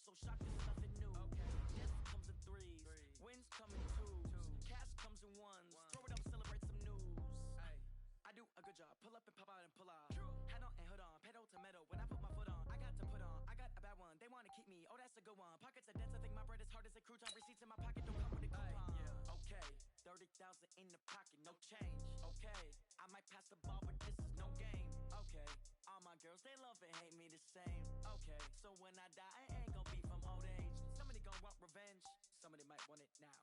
so shocked it's nothing new. Death comes in threes, wins come in twos, cash comes in ones. Throw it up, celebrate some news. I do a good job, pull up and pop out and pull off. Head on and hood on, pedal to metal. When I put my foot on, I got to put on. I got a bad one, they wanna keep me. Oh, that's a good one. Pockets are dense, I think my bread is hard as a crouton. Receipts in my pocket don't come with a coupon. Okay, 30,000 in the pocket, no change. Okay, I might pass the ball, but this is no game. Okay, all my girls, they love and hate me the same. Okay, so when I die, I ain't gon' be from old age. Somebody gon' want revenge, somebody might want it now.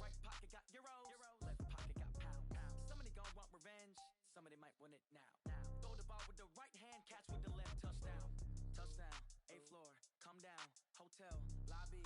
Right pocket got euros, left pocket got pounds. Somebody gon' want revenge, somebody might want it now. Throw the ball with the right hand, catch with the left, touchdown. Touchdown, 8th floor, come down, hotel, lobby.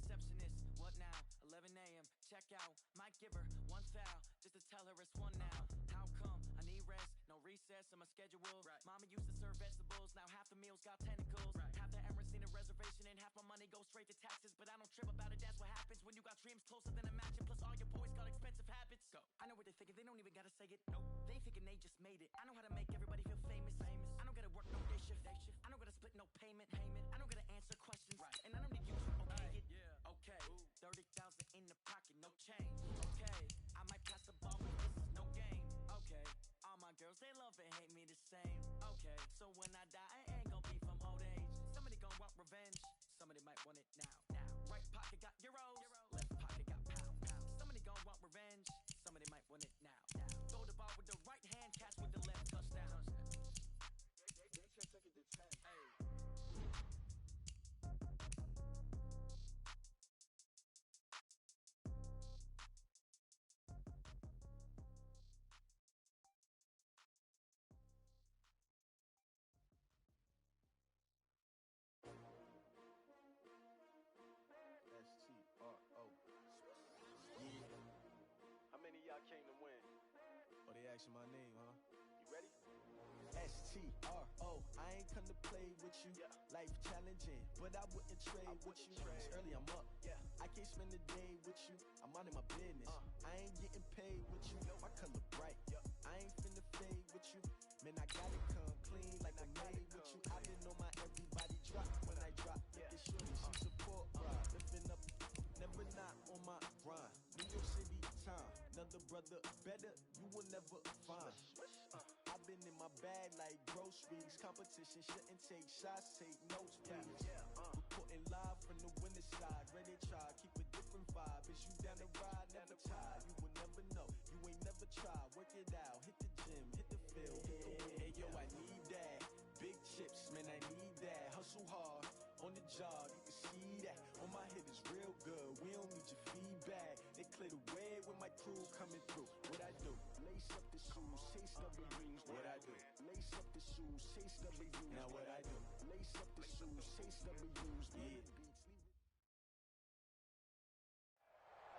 Receptionist, what now? 11 a.m., check out. Might give her one foul, just to tell her it's one now. How come? I need rest, no recess in my schedule. Mama used to serve vegetables, now half the meals got tentacles. Half the Emirates need a reservation and half my money goes straight to taxes. But I don't trip about it, that's what happens when you got dreams closer than a mansion. Plus all your boys got expensive habits. Go. I know what they're thinking, they don't even gotta say it. Nope. They ain't thinking they just made it. I know how to make everybody feel famous. I don't gotta work no day shift. I don't gotta split no payment. I don't gotta answer questions. And I don't need you to okay it. Okay, 30,000 in the pocket, no change. Okay, I might pass the ball, but this is no game. Okay, all my girls, they love and hate me the same. Okay, so when I die, I ain't gon' be from old age. Somebody gon' want revenge, somebody might want it now. Right pocket got euros, left pocket got pounds. Somebody gon' want revenge, somebody might want it now. Throw the ball with the right hand, catch with the left, touchdown. They can't take it to 10. How many of y'all came to win? Oh, they asking my name, huh? You ready? S-T-R-O, I ain't come to play with you. Life challenging, but I wouldn't trade with you. It's early, I'm up. I can't spend the day with you. I'm minding my business. I ain't getting paid with you. My color bright. I ain't finna fade with you. Man, I gotta come clean like I made with you. I've been on my everybody drop when I drop. Look at shorty, she support ride. Lifting up, never not on my grind. New York City time, another brother better, you will never find. I've been in my bag like groceries. Competition shouldn't take shots, take notes, please. Reporting live from the winter side, ready to try, keep a different vibe. Is you down the ride, never tired. You will never know, you ain't never tried. Work it out, hit the gym, hit the field, hit the wind. Hey yo, I need that. Big chips, man, I need that. Hustle hard, on the job, you can see that. On my head is real good, we don't need your feedback. They clear the way when my crew coming through. What I do? Lace up the shoes, chase W's. What I do? Lace up the shoes, chase W's. Now what I do? Lace up the shoes, chase W's.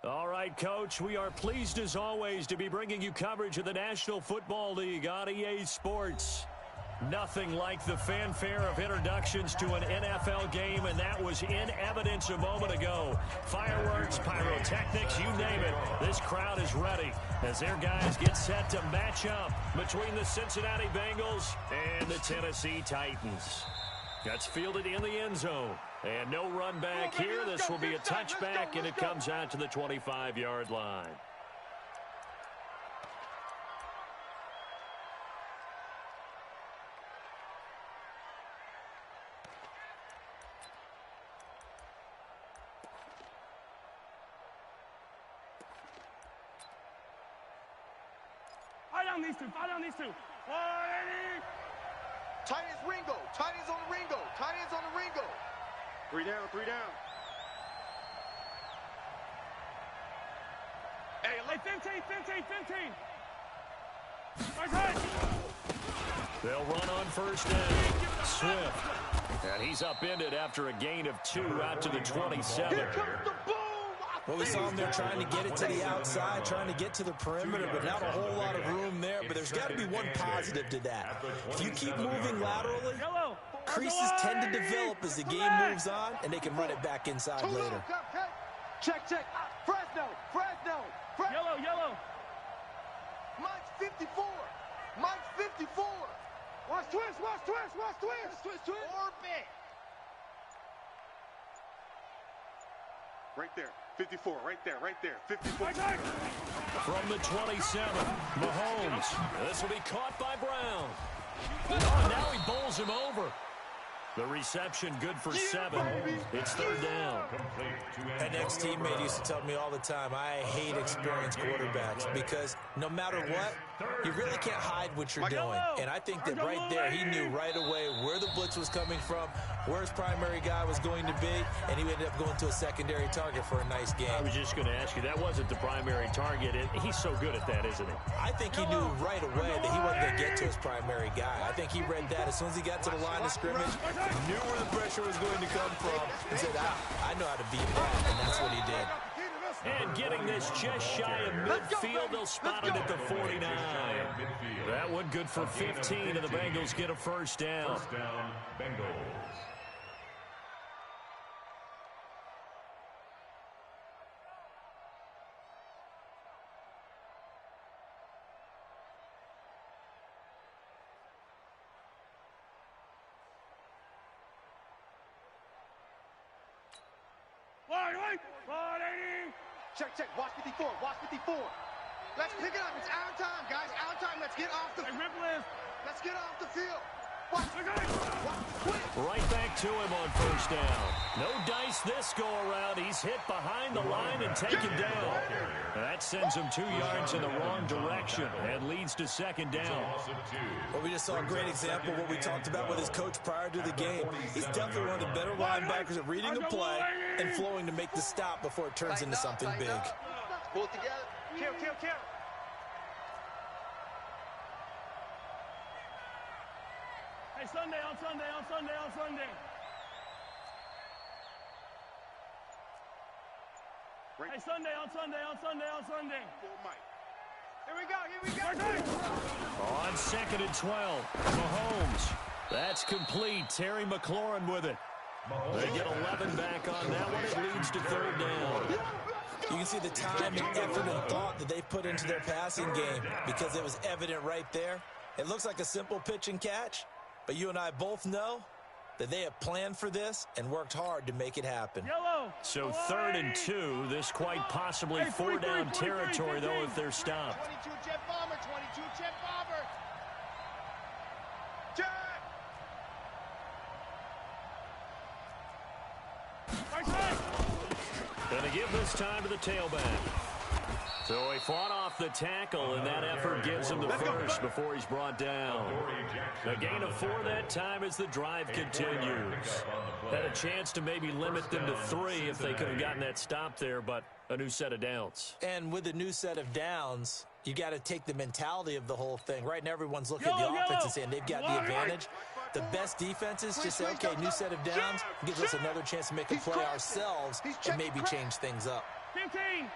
All right, Coach, we are pleased as always to be bringing you coverage of the National Football League on EA Sports. Nothing like the fanfare of introductions to an NFL game, and that was in evidence a moment ago. Fireworks, pyrotechnics, you name it. This crowd is ready as their guys get set to match up between the Cincinnati Bengals and the Tennessee Titans. That's fielded in the end zone. And no run back here. This will be a touchback, and it comes out to the 25-yard line. Fire down these two. 180. Titans Ringo. Titans on the Ringo. Titans on the Ringo. 3 down, 3 down. Hey, 15. Right side. They'll run on first down. Swift. And he's upended after a gain of 2 out to the 27. Here comes the boom. Well, we saw them there trying to get it to the outside, trying to get to the perimeter, but not a whole lot of room there. But there's got to be one positive to that. If you keep moving laterally, creases tend to develop as the game moves on, and they can run it back inside later. Check. Fresno. Yellow. Mike's 54. Watch twist. Orbit. Right there. 54. Right there. Right there. 54. From the 27, Mahomes. This will be caught by Brown. Oh, now he bowls him over. The reception good for 7. It's third down. An ex-teammate used to tell me all the time, I hate experienced quarterbacks because no matter what, you really can't hide what you're doing. And I think that right there, he knew right away where the blitz was coming from, where his primary guy was going to be, and he ended up going to a secondary target for a nice game. I was just going to ask you, that wasn't the primary target. He's so good at that, isn't he? I think he knew right away that he wasn't going to get to his primary guy. I think he read that as soon as he got to the line of scrimmage, knew where the pressure was going to come from, and said, I know how to beat that, and that's what he did. And getting this just shy of midfield, they'll spot it at the 49. That one good for 15, and the Bengals get a first down. First down, Bengals. Check, check. Watch 54. Watch 54. Let's pick it up. It's our time, guys. Our time. Let's get off the field. Let's get off the field. Watch. Right back to him on first down. No dice this go-around. He's hit behind the line and taken down. That sends him 2 yards in the wrong direction and leads to second down. Well, we just saw a great example of what we talked about with his coach prior to the game. He's definitely one of the better linebackers at reading a play and flowing to make the stop before it turns into something big. Pull it together. Kill. Hey, Sunday. Hey, Sunday. Here we go. On second and 12, Mahomes. That's complete. Terry McLaurin with it. They get 11 back on that one. It leads to third down. You can see the time and effort and thought that they put into their passing game because it was evident right there. It looks like a simple pitch and catch, but you and I both know that they have planned for this and worked hard to make it happen. So third and 2, this quite possibly 4-down territory, though, if they're stopped. 22 Jet Bomber. 22 Jet Bomber. Jet. Going to give this time to the tailback. So he fought off the tackle, and that effort gives him the first before he's brought down. A gain of 4 that time as the drive continues. Had a chance to maybe limit them to 3 if they could have gotten that stop there, but a new set of downs. And with a new set of downs, you got to take the mentality of the whole thing. Right now, everyone's looking at the offense and saying they've got the advantage. The best defenses just say, okay, new set of downs, gives us another chance to make a play ourselves and maybe change things up. 15.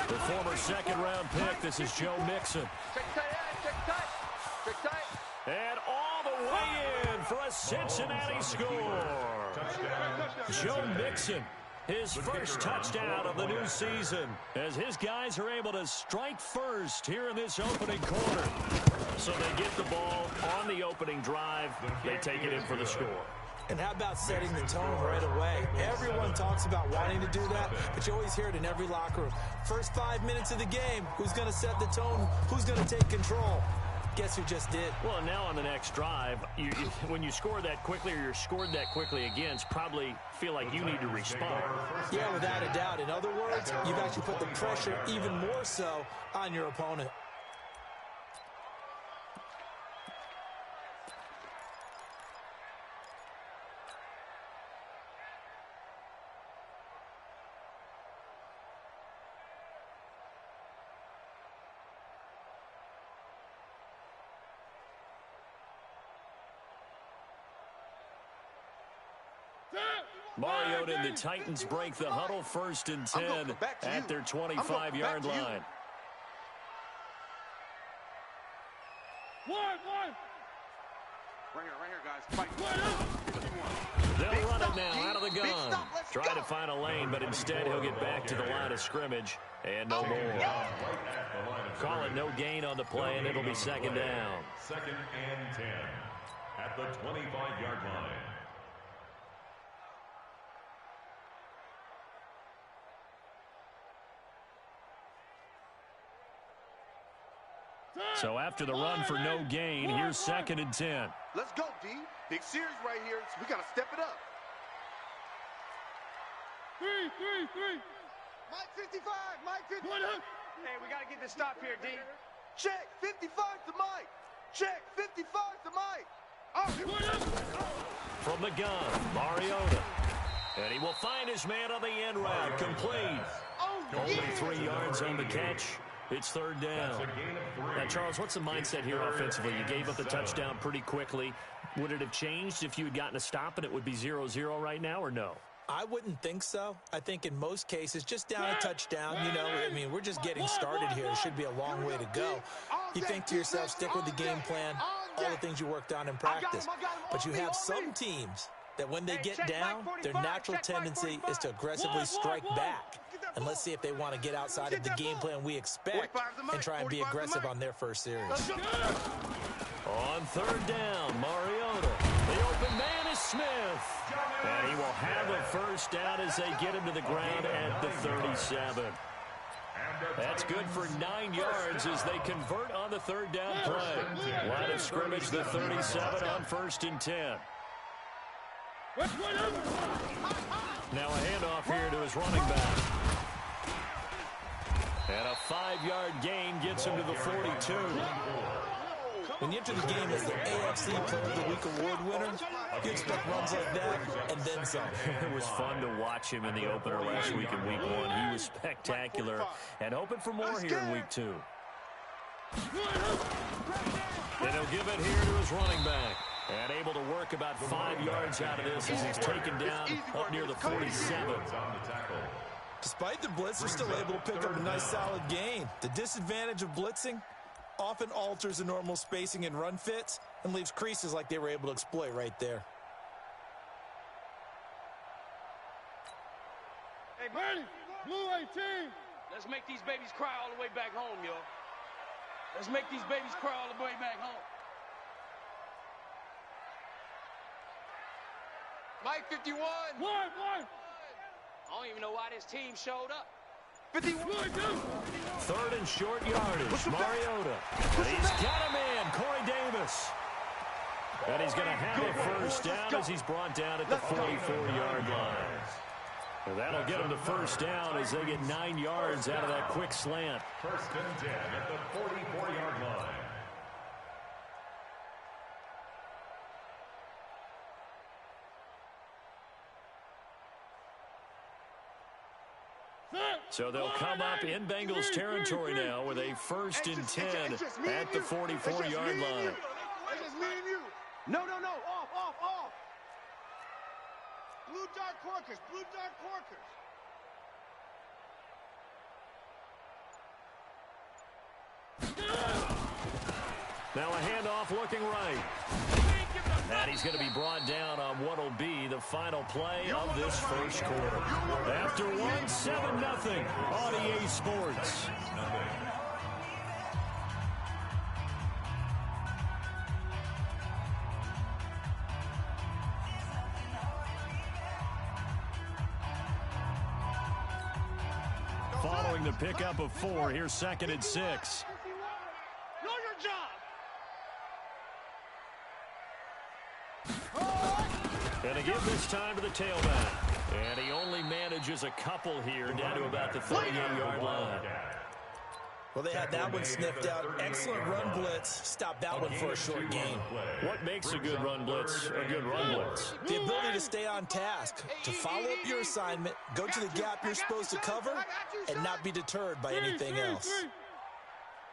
The former second-round pick, this is Joe Mixon. And all the way in for a Cincinnati score. Joe Mixon, his first touchdown of the new season, as his guys are able to strike first here in this opening quarter. So they get the ball on the opening drive. They take it in for the score. And how about setting the tone right away? Everyone talks about wanting to do that, but you always hear it in every locker room. First 5 minutes of the game, who's going to set the tone? Who's going to take control? Guess who just did? Well, now on the next drive, when you score that quickly or you're scored that quickly again, probably feel like you need to respond. Yeah, without a doubt. In other words, you've actually put the pressure even more so on your opponent. Mariota and the Titans break the huddle, first and 10 at their 25-yard line. Right here, guys. Fight. They'll run it now out of the gun. Try to find a lane, but instead he'll get back to the line of scrimmage and no more. Call it no gain on the play, and it'll be second down. Second and 10. at the 25-yard line. So after the run for no gain, here's 2nd and 10. Let's go, D. Big series right here. We got to step it up. 3. Mike 55, Mike 55. Hey, we got to get this stop here, D. Check, 55 to Mike. Check, 55 to Mike. Oh, From the gun, Mariota. And he will find his man on the end route. Complete. Only 3 yards on the catch. It's 3rd down. Now, Charles, what's the mindset here offensively? You gave up the touchdown pretty quickly. Would it have changed if you had gotten a stop and it would be 0-0 right now, or no? I wouldn't think so. I think in most cases, just down a touchdown, you know, I mean, we're just getting started here. It should be a long way to go. You think to yourself, stick with the game plan, all the things you worked on in practice. But you have some teams that when they get down, their natural tendency is to aggressively strike back. And let's see if they want to get outside of the game plan we expect and try and be aggressive on their first series. On 3rd down, Mariota. The open man is Smith. And he will have a first down as they get him to the ground at the 37. That's good for 9 yards as they convert on the 3rd down play. Line of scrimmage, the 37 on 1st and 10. Now a handoff here to his running back. And a 5-yard gain gets him to the 42. When you enter the game as the AFC Player of the Week award winner, you expect runs like that and then some. It was fun to watch him in the opener last week in Week 1. He was spectacular and hoping for more here in Week 2. And he'll give it here to his running back. And able to work about 5 yards out of this as he's taken down up near the 47. Despite the blitz, they're still able to pick up a nice solid gain. The disadvantage of blitzing often alters the normal spacing and run fits and leaves creases like they were able to exploit right there. Hey, Bernie, Blue 18. Let's make these babies cry all the way back home, yo. Let's make these babies cry all the way back home. Mike 51. One. I don't even know why this team showed up. 51. 3rd and short yardage. Mariota. And he's got a man, Corey Davis. And he's going to have a first down as he's brought down at the 44-yard line. And that'll get him to first down as they get 9 yards out of that quick slant. 1st and 10 at the 44-yard line. So they'll come up in Bengals territory now with a 1st and 10 at the 44-yard line. It's just me and you. No. Off. Blue dart corkers. Now a handoff looking right. And he's going to be brought down on what will be the final play of this first quarter. After 1-7-0 on EA Sports. Following the pickup of 4, here's 2nd and 6. Know your job. And a give this time to the tailback. And he only manages a couple here down to about the 38-yard line. Well, they had that one sniffed out. Excellent run blitz. Stop that one for a short gain. What makes a good run blitz a good run blitz? The ability to stay on task, to follow up your assignment, go to the gap you're supposed to cover, and not be deterred by anything else.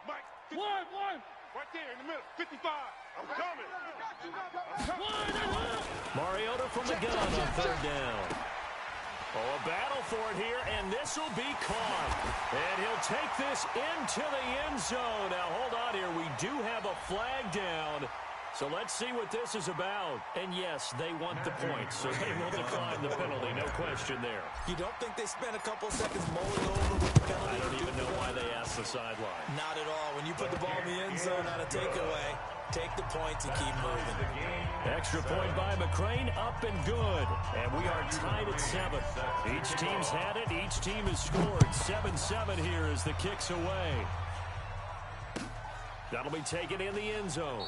Mike, one. Right there in the middle, 55. I'm coming. Mariota from the gun on 3rd down. Oh, a battle for it here, and this will be caught. And he'll take this into the end zone. Now, hold on here. We do have a flag down. So let's see what this is about. And, yes, they want the points, so they will decline the penalty. No question there. You don't think they spent a couple seconds mulling over with the penalty? I don't even know why they asked the sideline. Not at all. When you put the ball in the end zone on a takeaway, Take the points and keep moving. Extra point by McCrane, up and good. And we are tied at 7. Each team's had it. Each team has scored. 7-7 here as the kick's away. That'll be taken in the end zone.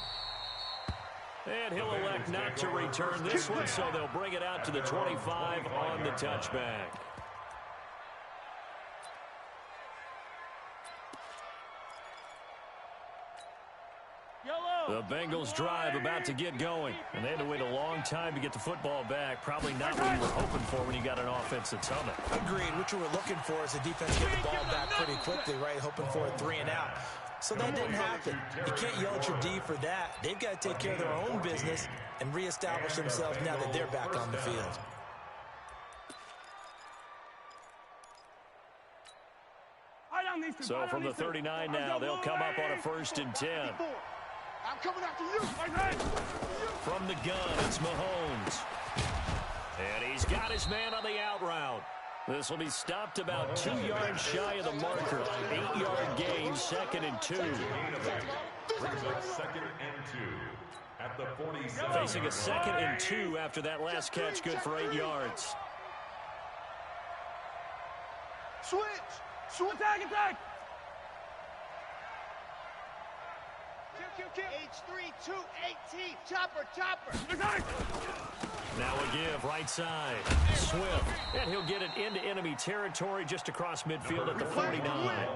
And he'll elect not to return this one, so they'll bring it out to the 25 on the touchback. The Bengals drive about to get going, and they had to wait a long time to get the football back. Probably not what you were hoping for when you got an offensive tunnel. Agreed. What you were looking for is the defense get the ball back pretty quickly, right? Hoping for a 3 and out. So that didn't happen. You can't yell at your D for that. They've got to take care of their own business and reestablish themselves now that they're back on the field. So from the 39 now, they'll come up on a 1st and 10. I'm coming after you. From the gun, it's Mahomes. And he's got his man on the out route. This will be stopped about 2 yards shy of the marker. 8-yard gain, 2nd and 2. Brings up 2nd and 2 at the 47. Facing a 2nd and 2 after that last catch, good for 8 yards. Switch. Attack. Kill. H3-2-18. Chopper. Now a give, right side. Swift. And he'll get it into enemy territory just across midfield at the 49.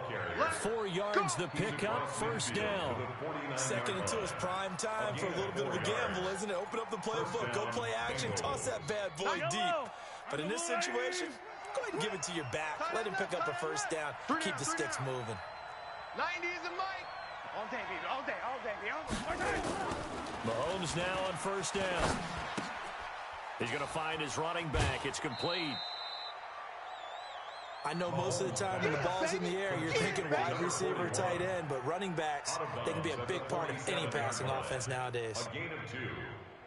4 yards the pickup, 1st down. 2nd and 2 is prime time for a little bit of a gamble, isn't it? Open up the playbook, go play action, toss that bad boy deep. But in this situation, go ahead and give it to your back. Let him pick up a 1st down. Keep the sticks moving. 90 is a mic. All day, baby. All day. Mahomes now on 1st down. He's going to find his running back. It's complete. I know most of the time when the ball's in the air, you're thinking wide receiver, tight end, but running backs, they can be a big part of any passing offense nowadays. A gain of 2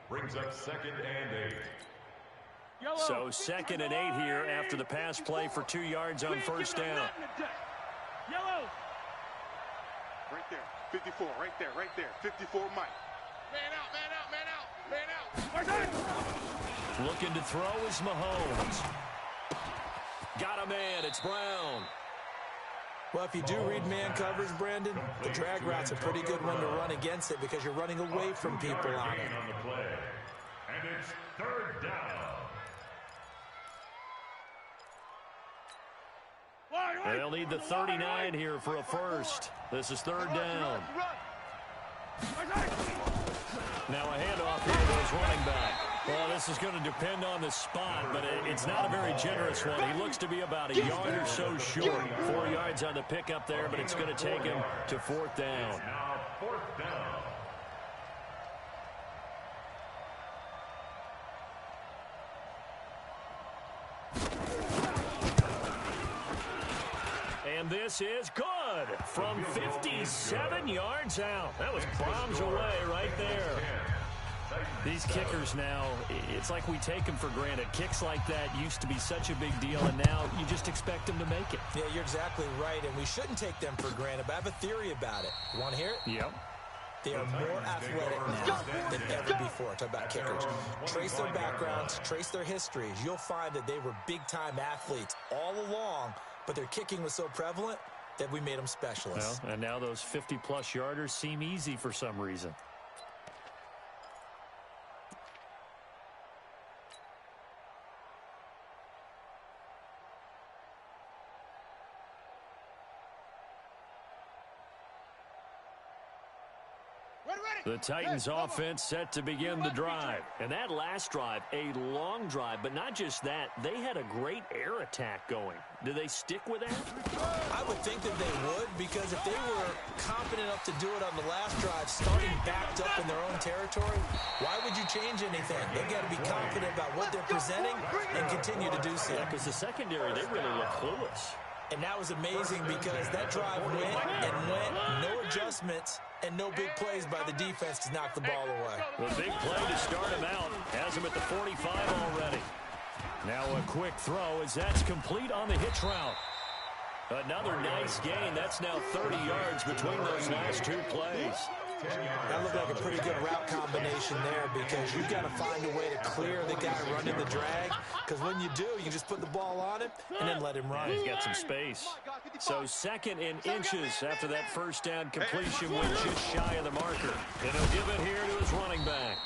brings up 2nd and 8. So 2nd and 8 here after the pass play for 2 yards on 1st down. Right there. 54. Right there. 54 Mike. Man out. Looking to throw is Mahomes. Got a man. It's Brown. Well, if you do read man coverage, Brandon, the drag route's a pretty good one to run against it because you're running away from people on it. On the play. And it's 3rd down. They'll need the 39 here for a 1st. This is 3rd down. Now a handoff here to his running back. Well, this is going to depend on the spot, but it's not a very generous one. He looks to be about a yard or so short. 4 yards on the pickup there, but it's going to take him to 4th down. Now 4th down. And this is good from 57 yards out. That was bombs away right there. These kickers now, it's like we take them for granted. Kicks like that used to be such a big deal, and now you just expect them to make it. Yeah, you're exactly right, and we shouldn't take them for granted, but I have a theory about it. You want to hear it? Yep. They are more athletic now than ever before. Talk about kickers. Trace their backgrounds, trace their histories. You'll find that they were big-time athletes all along, but their kicking was so prevalent that we made them specialists. Well, and now those 50-plus yarders seem easy for some reason. The Titans offense set to begin the drive. And that last drive, a long drive, but not just that, they had a great air attack going. Do they stick with that? I would think that they would, because if they were confident enough to do it on the last drive, starting backed up in their own territory, why would you change anything? They've got to be confident about what they're presenting and continue to do so. Yeah, because the secondary, they really look clueless. And that was amazing because that drive went and went, no adjustments, and no big plays by the defense to knock the ball away. The big play to start him out has him at the 45 already. Now a quick throw as that's complete on the hitch route. Another nice gain. That's now 30 yards between those last 2 plays. That looked like a pretty good route combination there because you've got to find a way to clear the guy running the drag, because when you do, you can just put the ball on him and then let him run. He's got some space. So second in inches after that first down completion went just shy of the marker. And he'll give it here to his running back.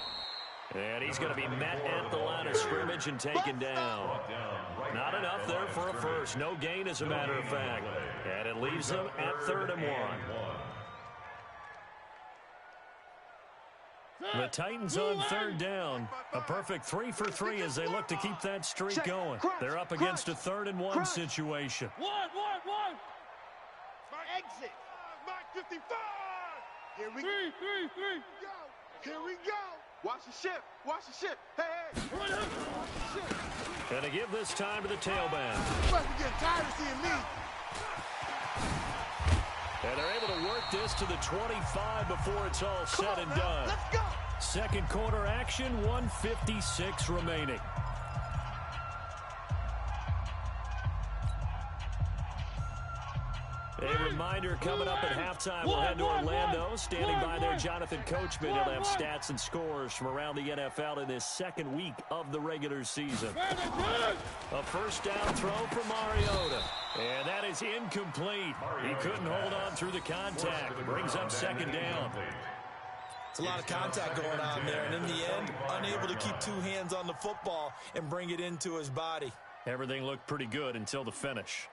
And he's going to be met at the line of scrimmage and taken down. Not enough there for a first. No gain, as a matter of fact. And it leaves him at 3rd and 1. The Titans on 3rd down. A perfect 3 for 3 as they look to keep that streak going. They're up against a 3rd and 1 situation. One. Exit. Mark 55. Here we go. Three. Here we go. Watch the ship. Hey. And to give this time to the tailback. You must be getting tired of seeing me. And they're able to work this to the 25 before it's all said and done. Let's go. Second quarter action, 1:56 remaining. A reminder coming up at halftime, we'll head to Orlando. Standing by there, Jonathan Coachman. He'll have stats and scores from around the NFL in this second week of the regular season. A first down throw for Mariota. And that is incomplete. He couldn't hold on through the contact. Brings up second down. It's a lot of contact going on there, and in the end, unable to keep 2 hands on the football and bring it into his body. Everything looked pretty good until the finish.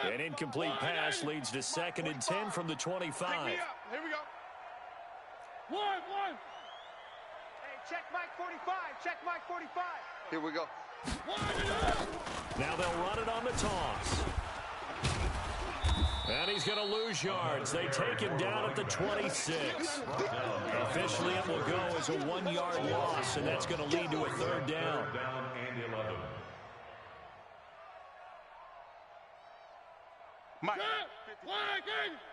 An incomplete pass leads to 2nd and 10 from the 25. Here we go. One. Hey, check Mike 45. Here we go. Now they'll run it on the toss. And he's going to lose yards. They take him down at the 26. Officially, it will go as a 1-yard loss, and that's going to lead to a 3rd down. Mike,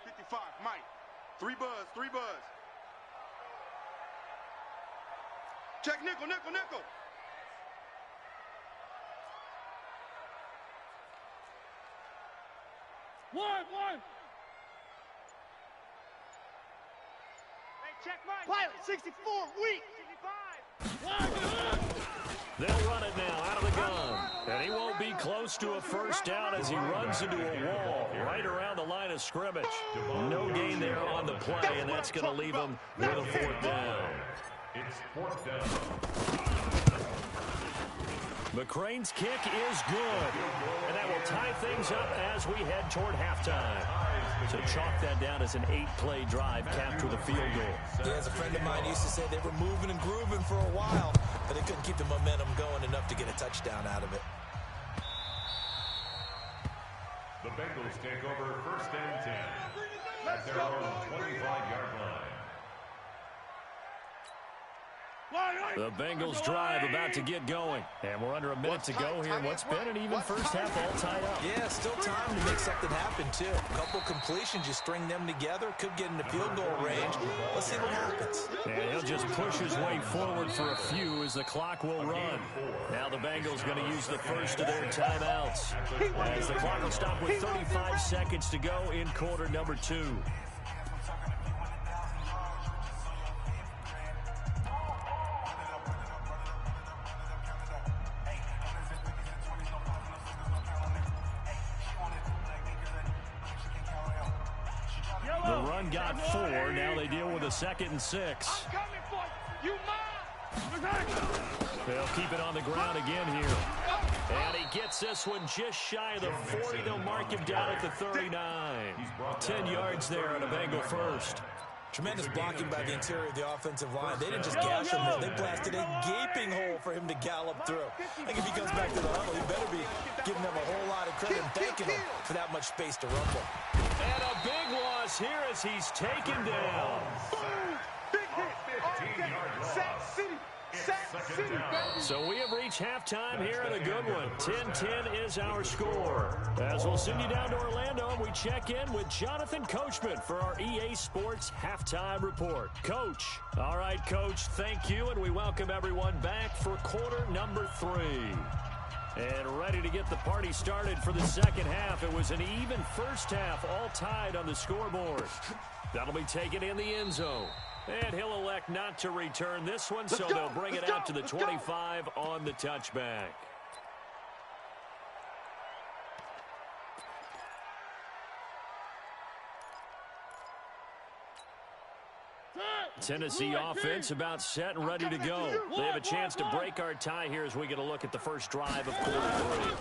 55, Mike. 3 buzz. Check nickel. One. Hey, check Mike. Pilot, 64, weak. 65. They'll run it now out of the gun. And he won't be close to a first down as he runs into a wall right around the line of scrimmage. No gain there on the play, and that's going to leave him with a 4th down. It's 4th down. McCrane's kick is good. And that will tie things up as we head toward halftime. So chalk that down as an 8-play drive capped with a field goal. Yeah, as a friend of mine used to say, they were moving and grooving for a while, but they couldn't keep the momentum going enough to get a touchdown out of it. The Bengals take over 1st and 10 at their own 25-yard line. The Bengals drive about to get going. And we're under a minute to go here in what's been an even first half, all tied up. Yeah, still time to make something happen, too. A couple completions, you string them together, could get into field goal range. Let's see what happens. And he'll just push his way forward for a few as the clock will run. Now the Bengals going to use the first of their timeouts, as the clock will stop with 35 seconds to go in quarter number 2. The run got 4. Now they deal with a 2nd and 6. I'm coming for you. They'll keep it on the ground again here. And he gets this one just shy of the 40. They'll mark him down at the 39. 10 yards there on a Bengal first. Tremendous blocking by the interior of the offensive line. They didn't just gash him there. They blasted a gaping hole for him to gallop through. I think if he comes back to the huddle, he better be giving them a whole lot of credit and thanking them for that much space to rumble. And a big loss here as he's taken down. Big hit. Sack City. So we have reached halftime here in a good one. 10-10 is our score. As we'll send you down to Orlando, we check in with Jonathan Coachman for our EA Sports Halftime Report. Coach. All right, Coach, thank you, and we welcome everyone back for quarter number 3. And ready to get the party started for the second half. It was an even first half, all tied on the scoreboard. That'll be taken in the end zone. And he'll elect not to return this one, so they'll bring it out to the 25 on the touchback. Tennessee offense about set and ready to go. They have a chance to break our tie here as we get a look at the first drive of quarter 3.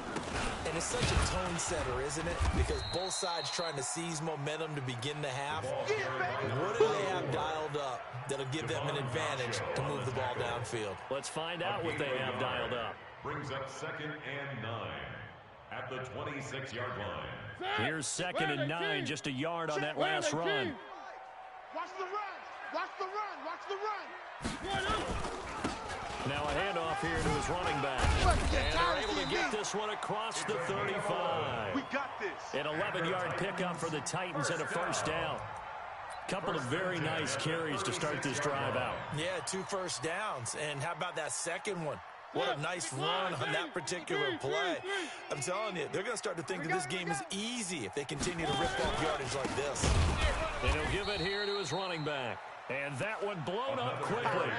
And it's such a tone setter, isn't it? Because both sides trying to seize momentum to begin the half. What do they have dialed up that'll give them an advantage to move the ball downfield? Let's find out what they have dialed up. Brings up 2nd and 9 at the 26-yard line. Here's 2nd and 9, just a yard on that last run. Watch the run. Watch the run. Watch the run. Now a handoff here to his running back. And they're able to get this one across the 35. We got this. An 11-yard pickup for the Titans and a first down. Couple of very nice carries to start this drive out. Yeah, 2 first downs. And how about that second one? What a nice run on that particular play. I'm telling you, they're going to start to think that this game is easy if they continue to rip off yardage like this. And he'll give it here to his running back. And that one blown up quickly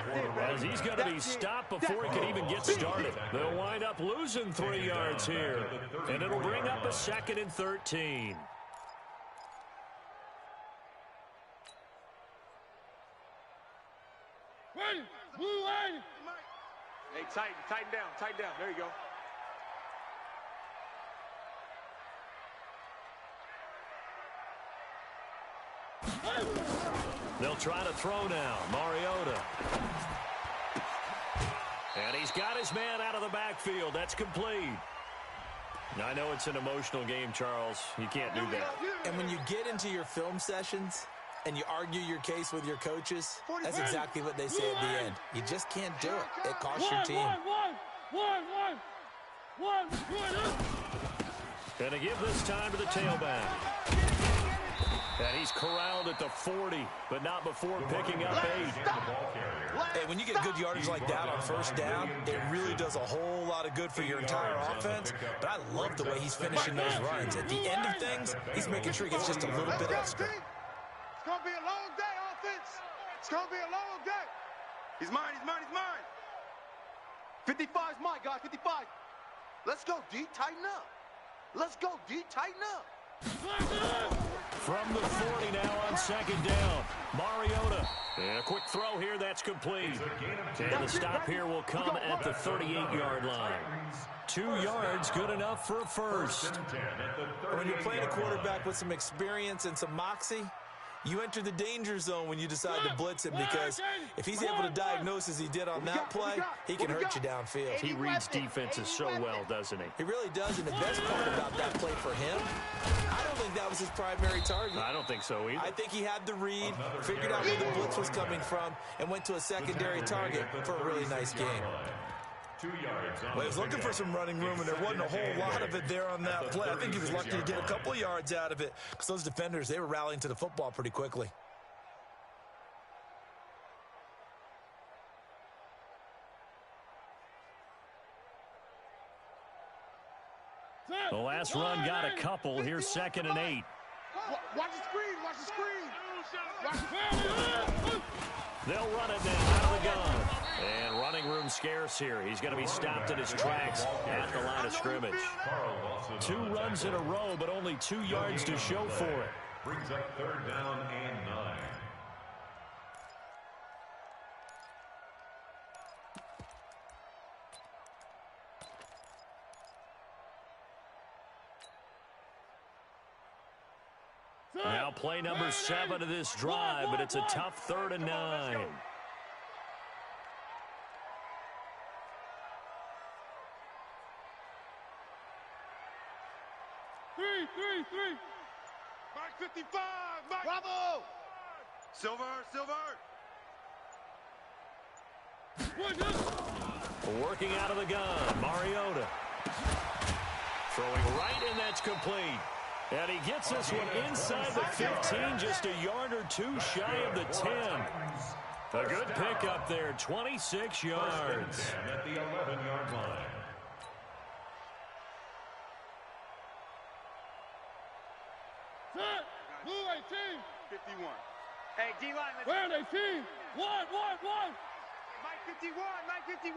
as he's going to be stopped before he can even get started. They'll wind up losing 3 yards here. And it'll bring up a 2nd and 13. Hey, tighten down. There you go. They'll try to throw now. Mariota. And he's got his man out of the backfield. That's complete. I know it's an emotional game, Charles. You can't do that. And when you get into your film sessions and you argue your case with your coaches, that's exactly what they say at the end. You just can't do it. It costs your team. And to give this time to the tailback. And he's corralled at the 40, but not before picking up 8. Hey, when you get good yardage like that on first down, it really does a whole lot of good for your entire offense. But I love the way he's finishing those runs. At the end of things, he's making sure he gets just a little bit extra. It's going to be a long day, offense. It's going to be a long day. He's mine. 55's mine, guys. 55. Let's go, D. Tighten up. Let's go, D. Tighten up. From the 40 now on 2nd down. Mariota. And a quick throw here. That's complete. And the stop here will come at the 38-yard line. 2 yards, good enough for a first. When you're playing a quarterback with some experience and some moxie, you enter the danger zone when you decide to blitz him, because if he's able to diagnose as he did on that play, he can hurt you downfield. He reads defenses so well, doesn't he? He really does, and the best part about that play for him, I don't think that was his primary target. I don't think so either. I think he had the read, figured out where the blitz was coming from, and went to a secondary target for a really nice game. 2 yards. Well, he was looking for some running room, and there wasn't a whole lot of it there on that play. I think he was lucky to get a couple of yards out of it, because those defenders, they were rallying to the football pretty quickly. The last run got a couple. Here's 2nd and 8. Watch the screen. Watch the screen. They'll run it now out of the gun. And running room scarce here. He's going to be stopped in his tracks at the line of scrimmage. 2 runs in a row, but only 2 yards to show for it. Brings up 3rd down and 9. Now play number 7 of this drive, but it's a tough 3rd and 9. Three. Mike 55. Mike. Bravo. Silver. Working out of the gun, Mariota. Throwing right, and that's complete. And he gets this one inside the 15, just a yard or 2 shy of the 10. A good pickup there, 26 yards. At the 11-yard line. Blue 18. 51. Hey, D-line, let's Red 18. One. Mike 51, Mike 51.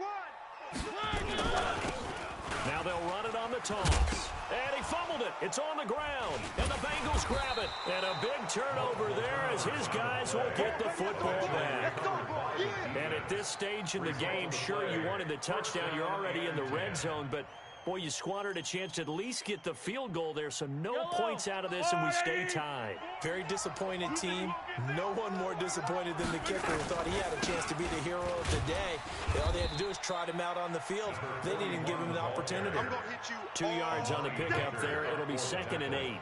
Now they'll run it on the toss. And he fumbled it. It's on the ground. And the Bengals grab it. And a big turnover there as his guys will get the football back. And at this stage in the game, sure, you wanted the touchdown. You're already in the red zone, but boy, you squandered a chance to at least get the field goal there, so no points out of this, and we stay tied. Very disappointed team. No one more disappointed than the kicker who thought he had a chance to be the hero of the day. All they had to do is trot him out on the field. They didn't even give him an opportunity. 2 yards on the pickup there. It'll be 2nd and 8.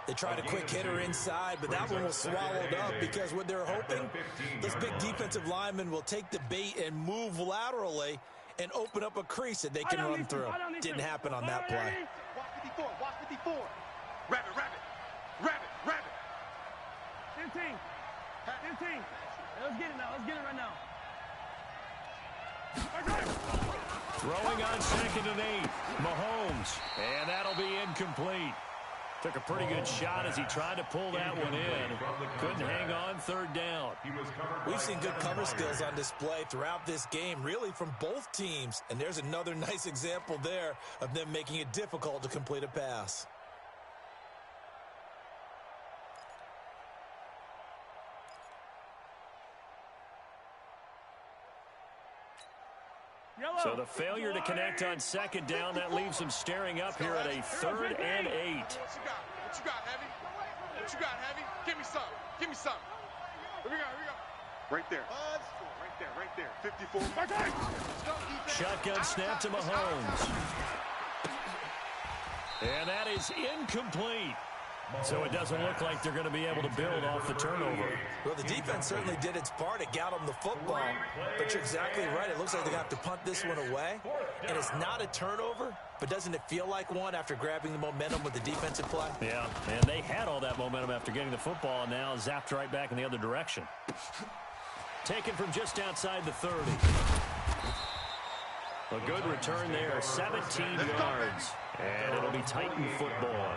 They tried a quick hitter inside, but that one was swallowed up because what they're hoping, this big defensive lineman will take the bait and move laterally and open up a crease that they can run through. Didn't happen on that play. Watch 54, watch 54. Rabbit. 15. Let's get it now. Let's get it right now. Throwing on 2nd and 8. Mahomes. And that'll be incomplete. Took a pretty good shot as he tried to pull that one in. Couldn't hang on 3rd down. We've seen good cover skills on display throughout this game, really from both teams. And there's another nice example there of them making it difficult to complete a pass. So the failure to connect on 2nd down, that leaves them staring up here at a 3rd and 8. What you got, Heavy? What you got, Heavy? Give me some. Here we go. Right there. Right there. 54. Shotgun snap to Mahomes. And that is incomplete. So it doesn't look like they're going to be able to build off the turnover. Well, the defense certainly did its part. It got them the football. But you're exactly right. It looks like they're going to have to punt this one away. And it's not a turnover, but doesn't it feel like one after grabbing the momentum with the defensive play? Yeah, and they had all that momentum after getting the football, and now zapped right back in the other direction. Taken from just outside the 30. A good return there, 17 yards. And it'll be Titan football.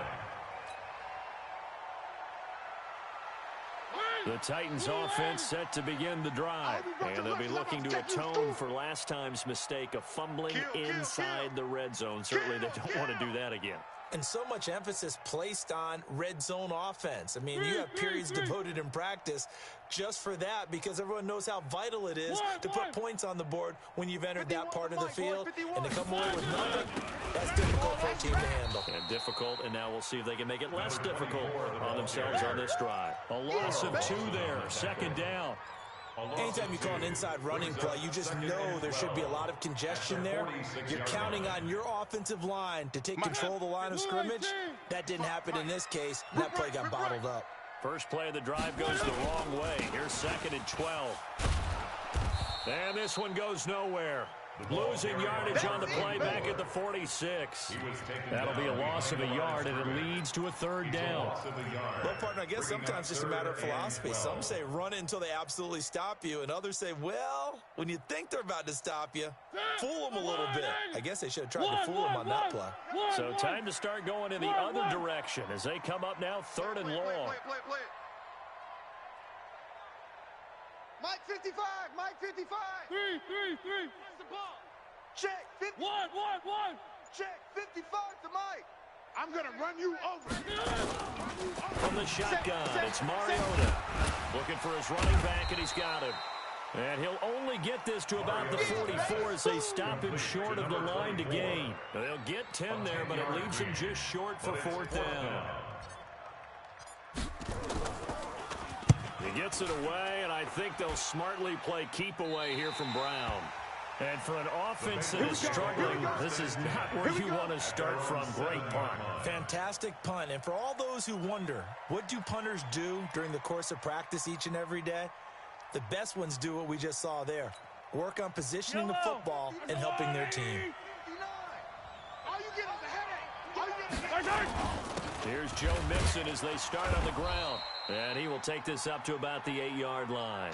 The Titans offense set to begin the drive, and they'll be looking to atone for last time's mistake of fumbling inside the red zone. Certainly they don't want to do that again. And so much emphasis placed on red zone offense. I mean, you have periods devoted in practice just for that because everyone knows how vital it is to put points on the board when you've entered that part of the field. And to come away with nothing, that's difficult for a team to handle. And difficult, and now we'll see if they can make it less difficult on themselves on this drive. A loss of 2 there, 2nd down. Anytime you call an inside running play, you just know there should be a lot of congestion there. You're counting on your offensive line to take control of the line of scrimmage. That didn't happen in this case. That play got bottled up. First play of the drive goes the wrong way. Here's 2nd and 12. And this one goes nowhere. Losing yardage on the play back at the 46. That'll be a loss of a yard, and it leads to a 3rd down. Well, partner, I guess sometimes it's just a matter of philosophy. Some say run it until they absolutely stop you, and others say, well, when you think they're about to stop you, fool them a little bit. I guess they should have tried to fool them on that play. So time to start going in the other direction as they come up now 3rd and long. Play it. Mike 55. Three. Where's the ball? Check. 50. One. Check. 55 to Mike. I'm going to run you over. From the shotgun, it's Mariota. Looking for his running back, and he's got him. And he'll only get this to about the 44 as they stop him short of the line to gain. They'll get 10 there, but it leaves him just short for 4th down. He gets it away, and I think they'll smartly play keep away here from Brown. And for an offense that is struggling, this is not where you want to start from. Great punt. Fantastic punt. And for all those who wonder, what do punters do during the course of practice each and every day? The best ones do what we just saw there. Work on positioning the football and helping their team. Here's Joe Mixon as they start on the ground. And he will take this up to about the 8-yard line.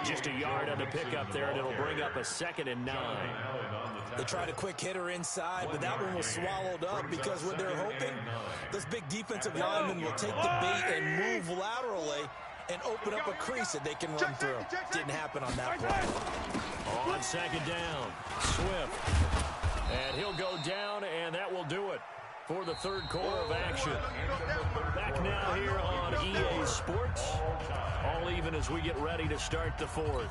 Just a yard on the pickup there, and it'll bring up a 2nd and 9. They tried a quick hitter inside, but that one was swallowed up because what they're hoping, this big defensive lineman will take the bait and move and open up a crease that they can run through. Didn't happen on that play. On second down, Swift. And he'll go down, and that will do it for the third quarter of action. Back now here on EA Sports. All even as we get ready to start the fourth.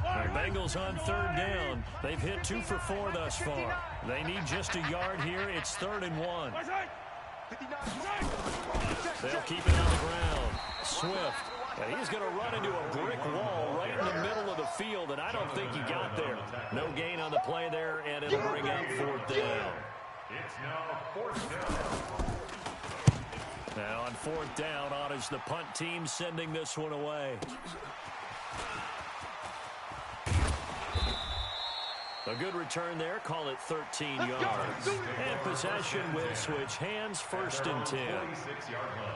The Bengals on third down. They've hit 2 for 4 thus far. They need just a yard here. It's 3rd and 1. They'll keep it on the ground. Swift. And he's going to run into a brick wall right in the middle of the field, and I don't think he got there. No gain on the play there, and it'll bring up 4th down. It's now 4th down. Now on 4th down, on is the punt team sending this one away. A good return there. Call it 13 yards. And possession will switch hands, 1st and 10. 46-yard line.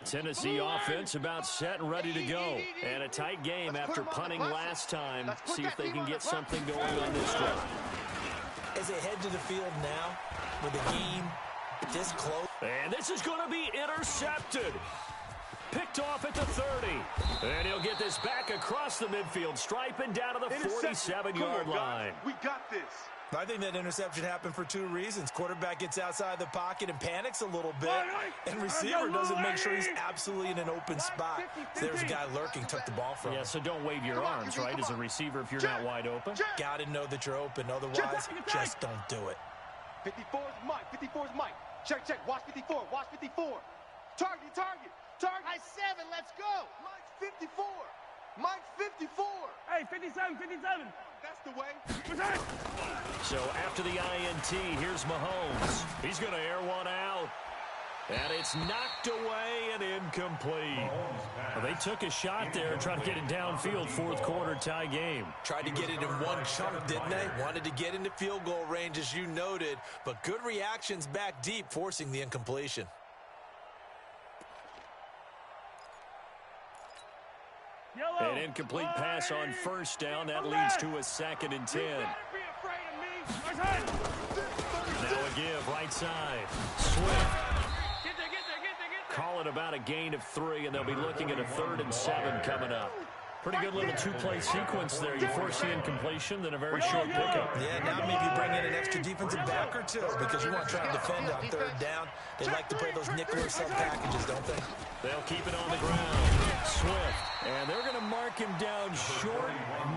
Tennessee offense about set and ready to go. And a tight game after punting last time. See if they can get something going on this drive. As they head to the field now, with the game this close. And this is going to be intercepted. Picked off at the 30. And he'll get this back across the midfield stripe and down to the 47-yard line. We got this. I think that interception happened for 2 reasons. Quarterback gets outside the pocket and panics a little bit, and receiver doesn't make sure he's absolutely in an open spot. So there's a guy lurking, took the ball from him. Yeah, so don't wave your arms, right, as a receiver if you're not wide open. Got to know that you're open. Otherwise, just don't do it. 54 is Mike. 54 is Mike. Check, check. Watch 54. Watch 54. Target, target. Target. High 7. Let's go. Mike's 54. Mike's 54. Hey, 57, 57. That's the way. So after the INT, here's Mahomes. He's going to air one out. And it's knocked away and incomplete. Well, they took a shot there, trying to get it downfield, 4th quarter tie game. Tried to get it in one chunk, didn't they? Wanted to get into field goal range, as you noted, but good reactions back deep, forcing the incompletion. An incomplete pass on 1st down. That leads to a 2nd and 10. Now a give, right side. Swift. Call it about a gain of 3, and they'll be looking at a 3rd and 7 coming up. Pretty good little 2-play sequence there. You force the incompletion, then a very short pickup. Yeah, now maybe you bring in an extra defensive back or 2 because you want to try to defend on 3rd down. They like to play those nickel or sub packages, don't they? They'll keep it on the ground. Swift. And they're going to mark him down short,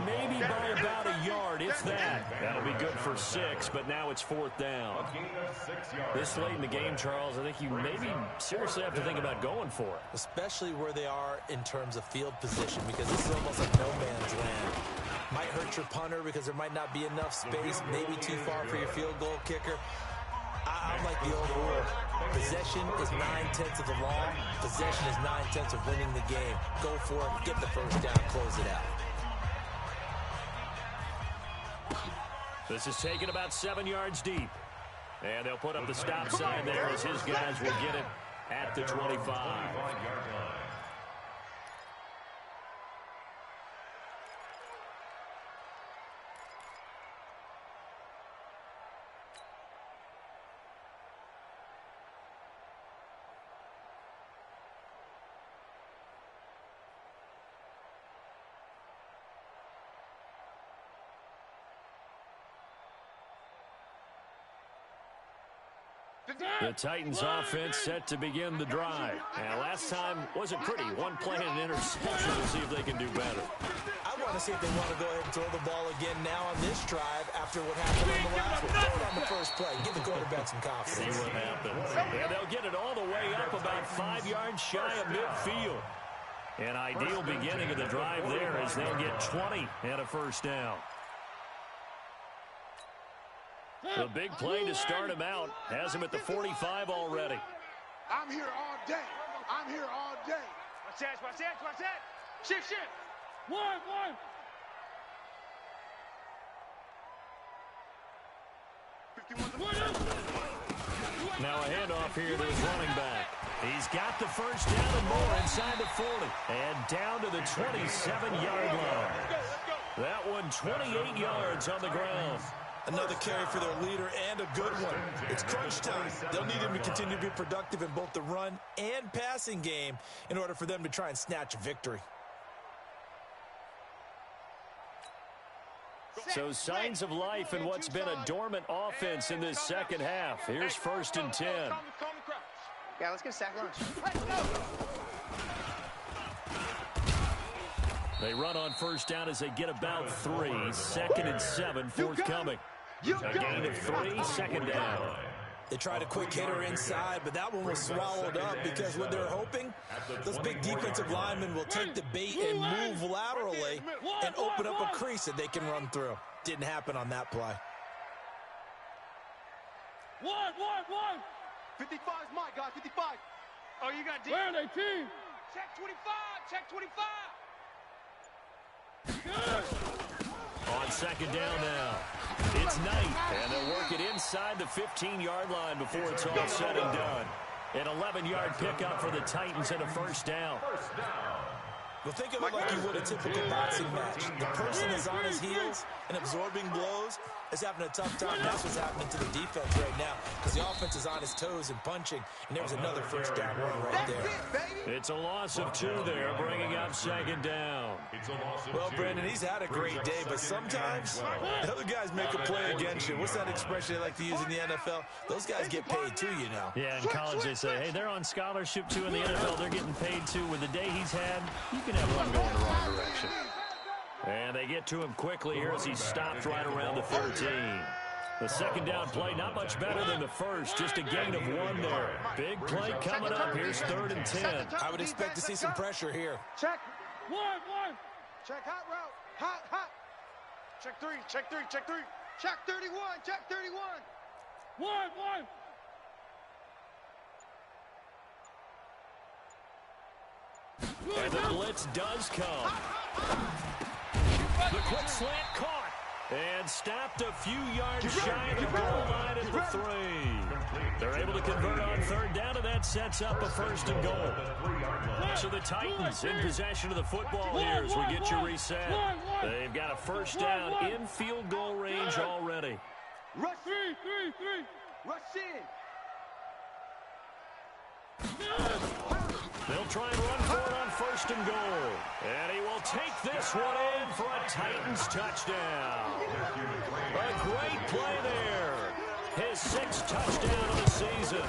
maybe by about a yard, if that. That'll be good for 6, but now it's 4th down. This late in the game, Charles, I think you maybe seriously have to think about going for it. Especially where they are in terms of field position, because this is almost like no man's land. Might hurt your punter because there might not be enough space, maybe too far for your field goal kicker. I'm like the old rule. Possession is 9/10 of the law. Possession is 9/10 of winning the game. Go for it. Get the 1st down. Close it out. This is taken about 7 yards deep. And they'll put up the stop sign there as his guys will get it at the 25. The Titans offense set to begin the drive. And last time wasn't pretty. One play and an interception. We'll see if they can do better. I want to see if they want to go ahead and throw the ball again now on this drive after what happened on the last one. Throw it on the first play. Give the quarterback some confidence. See what happens. And they'll get it all the way up about 5 yards shy of midfield. An ideal beginning of the drive there as they'll get 20 and a 1st down. The big play to start him out has him at the 45 already. I'm here all day. I'm here all day. Watch that, watch that, watch that. Shift, shift. One. Now a handoff here to his running back. He's got the 1st down and more inside the 40. And down to the 27-yard line. That one 28 yards on the ground. Another carry for their leader and a good one. It's crunch time. They'll need him to continue to be productive in both the run and passing game in order for them to try and snatch a victory. So signs of life in what's been a dormant offense in this second half. Here's 1st and 10. Yeah, let's get a sack lunch. They run on 1st down as they get about 3. 2nd and 7 forthcoming. A gain of 3, 2nd down. They tried a quick hitter inside, but that one was swallowed up because what they're hoping, those big defensive linemen will take the bait and move laterally and open up a crease that they can run through. Didn't happen on that play. 55 is mine, guys, 55. Oh, you got Where are they, team? Check 25, check 25. On 2nd down now. It's Knight, and they'll work it inside the 15-yard line before it's all said and done. An 11-yard pickup for the Titans and a 1st down. Well, think of it like you would a typical boxing match. The person is on his heels and absorbing blows is having a tough time. That's what's happening to the defense right now because the offense is on his toes and punching, and there was another 1st down run right there. It's a loss of 2 there, bringing up 2nd down. Well, Brandon, he's had a great day, but sometimes the other guys make a play against you. What's that expression they like to use in the NFL? Those guys get paid too, you know. Yeah, in college they say, hey, they're on scholarship too. In the NFL, they're getting paid too. With the day he's had, you can have one going the wrong direction. And they get to him quickly here as he stopped right around the 13. The 2nd down play, not much better than the first, just a gain of 1 there. Big play coming up. Here's 3rd and 10. I would expect to see some pressure here. Check. One. Check hot route. Hot. Check 3. Check 31. Check 31. One. And the blitz does come. The quick slant caught. And stopped a few yards shy of the goal line at the 3. They're able to convert on 3rd down, and that sets up a 1st and goal. So the Titans in possession of the football here as we get you reset. They've got a 1st down in field goal range already. Rush 3. Rush in. They'll try and run for it on 1st and goal. And he will take this one in for a Titans touchdown. A great play there. His 6th touchdown of the season.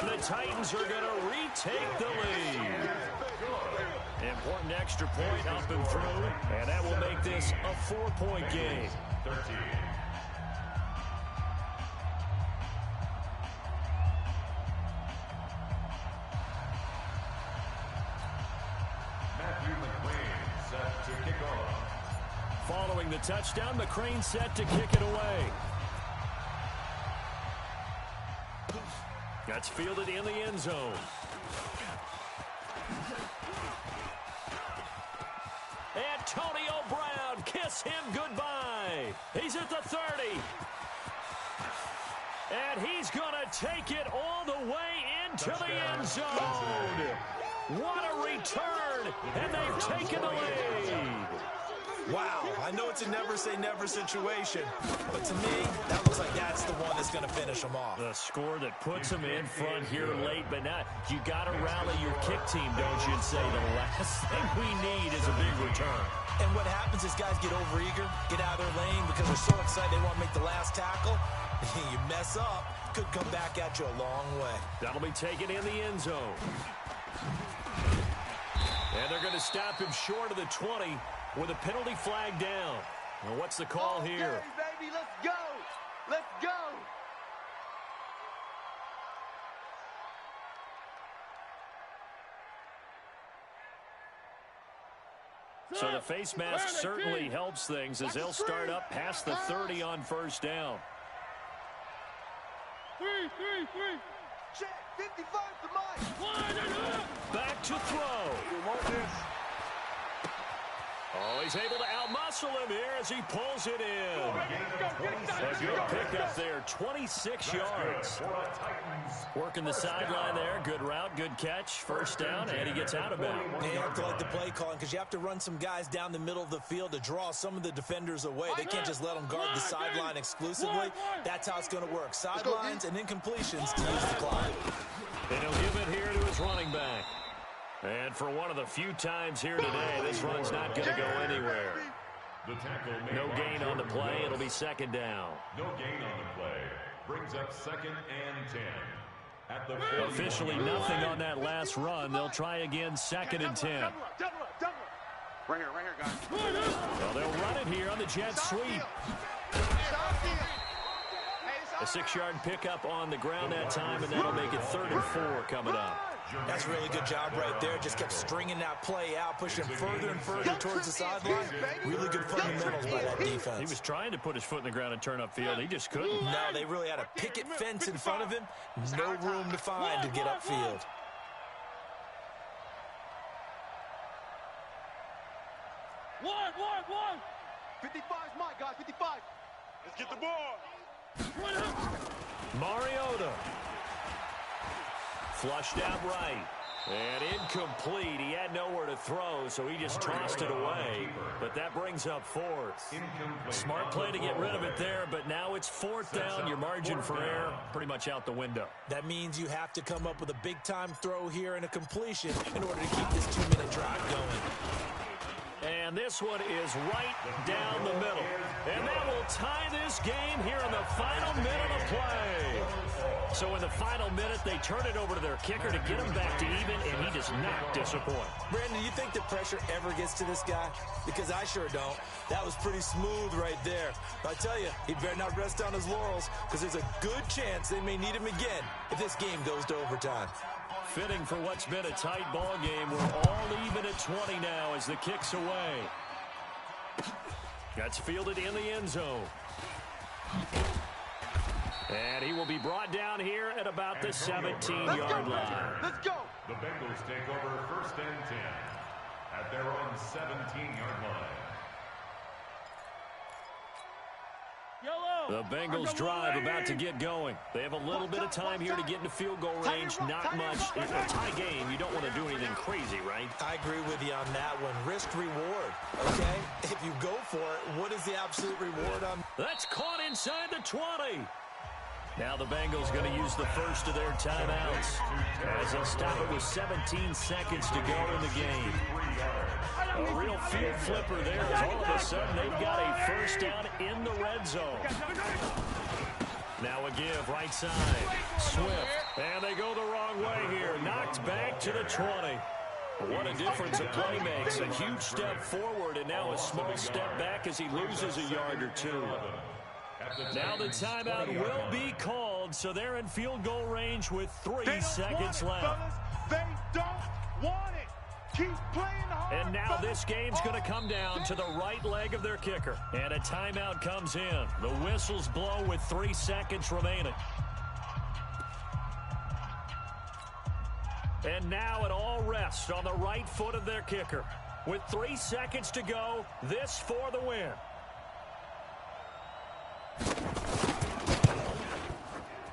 And the Titans are going to retake the lead. Important extra point up and through. And that will make this a 4-point game. 13. Following the touchdown, McCrane set to kick it away. That's fielded in the end zone. Antonio Brown, kiss him goodbye. He's at the 30. And he's going to take it all the way into the end zone. What a return, and they've taken the lead. Wow, I know it's a never-say-never situation, but to me, that looks like that's the one that's going to finish them off. The score that puts them in front here late, but not. You got to rally your kick team, don't you, and say the last thing we need is a big return. And what happens is guys get overeager, get out of their lane because they're so excited they want to make the last tackle. You mess up, could come back at you a long way. That'll be taken in the end zone. And they're going to stop him short of the 20 with a penalty flag down. Well, what's the call here? Baby, let's go. Let's go. So the face mask certainly helps things as they'll start up past the 30 on 1st down. 3. Check. 55 for mine. Back to throw. Oh, he's able to outmuscle him here as he pulls it in. A good pickup there, 26 yards. Working the sideline there. Good route, good catch. First down, and he gets out of bounds. They have to like the play calling because you have to run some guys down the middle of the field to draw some of the defenders away. They can't just let them guard the sideline exclusively. That's how it's going to work. Sidelines and incompletions to use the clock. And he'll give it here to his running back. And for one of the few times here today, this run's not going to go anywhere. No gain on the play. It'll be second down. No gain on the play. Brings up 2nd and 10. At the officially nothing on that last run. They'll try again, 2nd and 10. Right here, guys. Well, they'll run it here on the jet sweep. A 6-yard pickup on the ground that time, and that'll make it 3rd and 4 coming up. That's a really good job right there. Just kept stringing that play out, pushing further and further towards the sideline. Really good fundamentals by that defense. He was trying to put his foot in the ground and turn upfield. He just couldn't. No, they really had a picket fence in front of him. No room to find to get upfield. One. 55's mine, guys. 55. Let's get the ball. Mariota. Flushed out right. And incomplete. He had nowhere to throw, so he just tossed it away. But that brings up 4th. Smart play to get rid of it there, but now it's 4th down. Your margin for error pretty much out the window. That means you have to come up with a big-time throw here and a completion in order to keep this 2-minute drive going. And this one is right down the middle. And that will tie this game here in the final minute of play. So in the final minute, they turn it over to their kicker to get him back to even, and he does not disappoint. Brandon, you think the pressure ever gets to this guy? Because I sure don't. That was pretty smooth right there. But I tell you, he better not rest on his laurels, because there's a good chance they may need him again if this game goes to overtime. Fitting for what's been a tight ball game. We're all even at 20 now as the kick's away. That's fielded in the end zone. And he will be brought down here at about the 17-yard line. Let's go. The Bengals take over 1st and 10 at their own 17-yard line. The Bengals drive about to get going. They have a little bit of time here to get into field goal range. Not much. In a tie game, you don't want to do anything crazy, right? I agree with you on that one. Risk reward, okay? If you go for it, what is the absolute reward on? That's caught inside the 20. Now the Bengals going to use the first of their timeouts as they'll stop it with 17 seconds to go in the game. A real field flipper there as all of a sudden they've got a first down in the red zone. Now a give right side. Swift. And they go the wrong way here. Knocked back to the 20. What a difference a play makes. A huge step forward and now a small step back as he loses a yard or two. Now the timeout will be called, so they're in field goal range with 3 seconds left. They don't want it. Keep playing hard. And now this game's going to come down to the right leg of their kicker. And a timeout comes in. The whistles blow with 3 seconds remaining. And now it all rests on the right foot of their kicker. With 3 seconds to go, this for the win.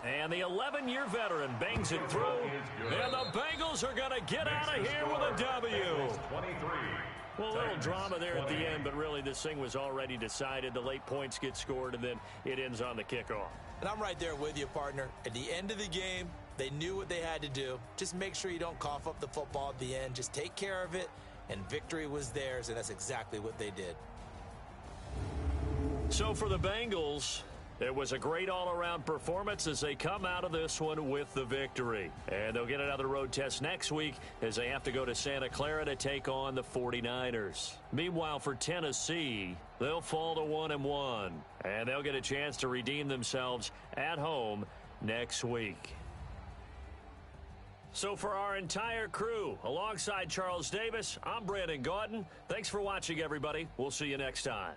And the 11-year veteran bangs it through. And the Bengals are going to get out of here with a W. Well, a little drama there at the end, but really this thing was already decided. The late points get scored, and then it ends on the kickoff. And I'm right there with you, partner. At the end of the game, they knew what they had to do. Just make sure you don't cough up the football at the end. Just take care of it, and victory was theirs, and that's exactly what they did. So for the Bengals, it was a great all-around performance as they come out of this one with the victory. And they'll get another road test next week as they have to go to Santa Clara to take on the 49ers. Meanwhile, for Tennessee, they'll fall to 1-1. And they'll get a chance to redeem themselves at home next week. So for our entire crew, alongside Charles Davis, I'm Brandon Gaudin. Thanks for watching, everybody. We'll see you next time.